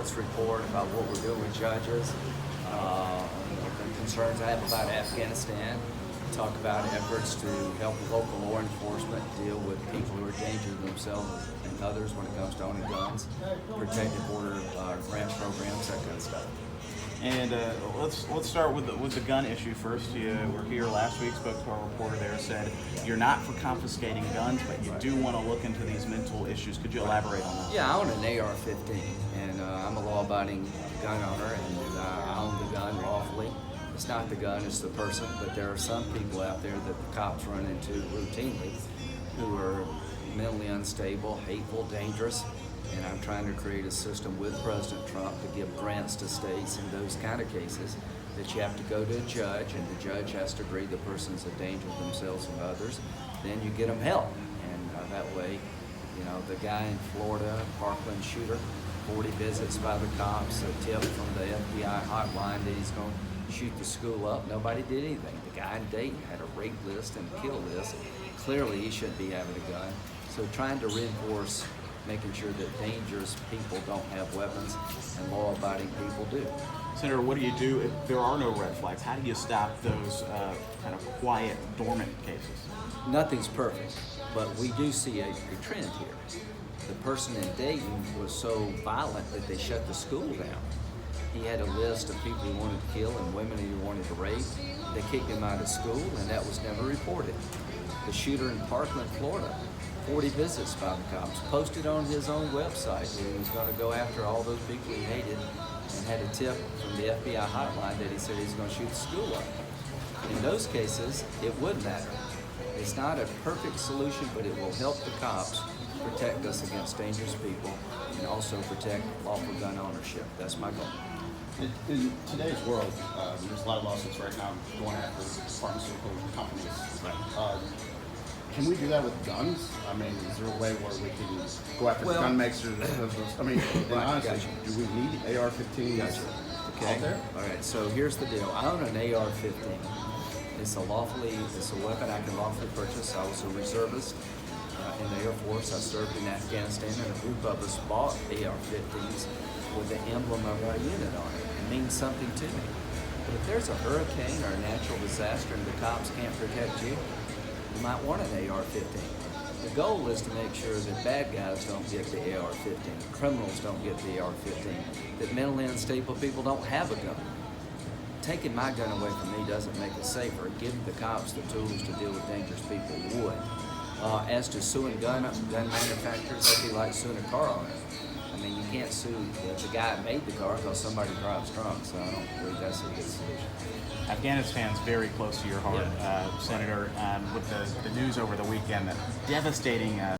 sports report about what we're doing with judges, the concerns I have about Afghanistan. Talk about efforts to help local law enforcement deal with people who are a danger to themselves and others when it comes to owning guns, protective order grant programs, that kind of stuff. And let's start with the gun issue first. You were here last week, spoke to our reporter there, said you're not for confiscating guns, but you do want to look into these mental issues. Could you elaborate on that? Yeah, I own an AR-15, and I'm a law-abiding gun owner, and I own the gun lawfully. It's not the gun, it's the person, but there are some people out there that the cops run into routinely who are mentally unstable, hateful, dangerous, and I'm trying to create a system with President Trump to give grants to states in those kind of cases that you have to go to a judge, and the judge has to agree the person's a danger to themselves and others. Then you get them help, and that way, you know, the guy in Florida, Parkland shooter, 40 visits by the cops, a tip from the FBI hotline that he's going to shoot the school up. Nobody did anything. The guy in Dayton had a rape list and a kill list. Clearly, he shouldn't be having a gun. So trying to reinforce making sure that dangerous people don't have weapons and law-abiding people do. Senator, what do you do if there are no red flags? How do you stop those kind of quiet, dormant cases? Nothing's perfect, but we do see a trend here. The person in Dayton was so violent that they shut the school down. He had a list of people he wanted to kill and women he wanted to rape. They kicked him out of school, and that was never reported. The shooter in Parkland, Florida, 40 visits by the cops, posted on his own website that he was going to go after all those people he hated, and had a tip from the FBI hotline that he said he's going to shoot the school up. In those cases, it would matter. It's not a perfect solution, but it will help the cops protect us against dangerous people and also protect lawful gun ownership. That's my goal. In today's world, there's a lot of lawsuits right now going after pharmaceutical companies. Right. Can we do that with guns? I mean, is there a way where we can go after gun makers? I mean, Right, honestly, gotcha. do we need AR-15s out there? All right, so here's the deal. I own an AR-15. It's a weapon I can lawfully purchase. I was a reservist in the Air Force. I served in Afghanistan, and a group of us bought AR-15s with the emblem of our unit on it. It means something to me. But if there's a hurricane or a natural disaster and the cops can't protect you, you might want an AR-15. The goal is to make sure that bad guys don't get the AR-15, criminals don't get the AR-15, that mentally unstable people don't have a gun. Taking my gun away from me doesn't make it safer. Giving the cops the tools to deal with dangerous people would. As to suing gun manufacturers, that'd be like suing a car owner. I mean, you can't sue the guy that made the car because somebody drives drunk, so I don't believe that's a good solution. Afghanistan's very close to your heart, Yeah. Senator. With the news over the weekend, that devastating